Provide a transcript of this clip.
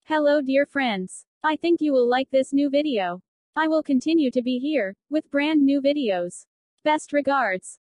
Hello dear friends. I think you will like this new video. I will continue to be here, with brand new videos. Best regards.